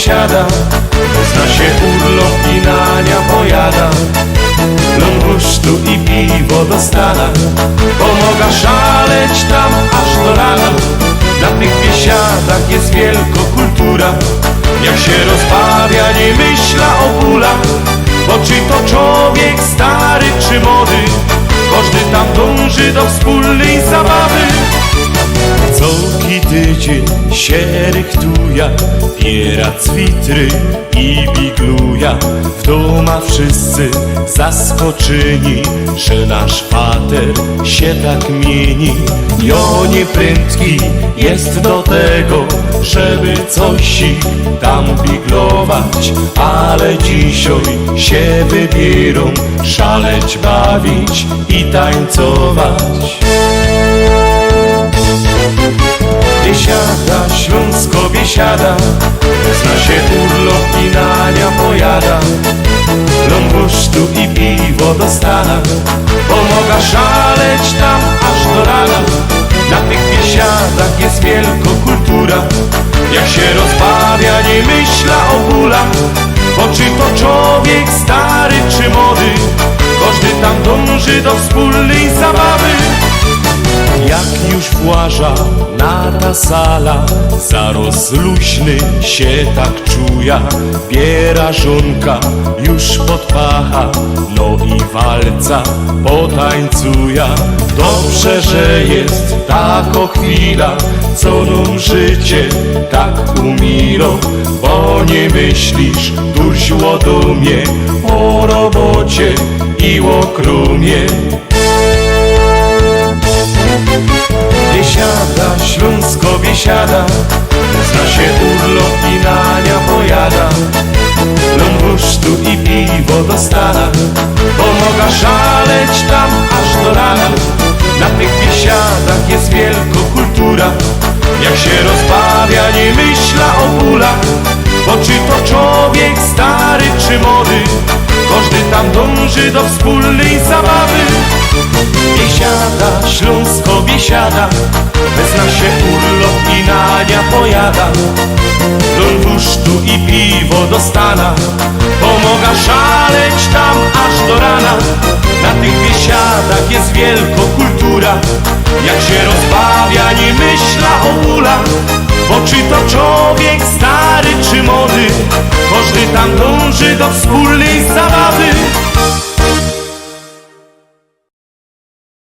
biesiada, zna się urlop i nania pojada. Lungusztu i piwo dostana, pomaga szaleć tam aż do rana. Na tych biesiadach jest wielkokultura, jak się rozbawia, nie myśla o bólach. Bo czy to człowiek stary czy młody, każdy tam dąży do wspólnej zabawy. Coki tydzień się rychtuja, biera cwitry i bigluja. W doma wszyscy zaskoczeni, że nasz pater się tak mieni. Jo nie prędki jest do tego, żeby coś tam biglować, ale dzisiaj się wybierą szaleć, bawić i tańcować. Biesiada, Śląsko biesiada, zna się urlop i nania pojada. Lungusztu i piwo dostana, pomaga szaleć tam aż do rana. Na tych biesiadach jest wielkokultura, jak się rozbawia, nie myśla o bólach. Bo czy to człowiek stary czy młody, każdy tam dąży do wspólnej zabawy. Jak już właża na ta sala, zaraz luźny się tak czuja. Biera żonka już podpacha, no i walca potańcuja. Dobrze, że jest taka chwila, co nam życie tak umilo. Bo nie myślisz tu świadomie o robocie i o krumie. Biesiada, Śląsko biesiada, zna się urlop i nania pojada. Lungusztu i piwo dostana, pomaga szaleć tam aż do rana. Na tych biesiadach jest wielkokultura, jak się rozbawia, nie myśla o bólach. Bo czy to człowiek stary czy młody, każdy tam dąży do wspólnej zabawy. Biesiada, Śląsko biesiada, zna się urlop i nania pojada. Lungusztu i piwo dostana, pomaga szaleć tam aż do rana. Na tych biesiadach jest wielkokultura, jak się rozbawia, nie myśla o bólach. Bo czy to człowiek stary czy młody, każdy tam dąży do wspólnej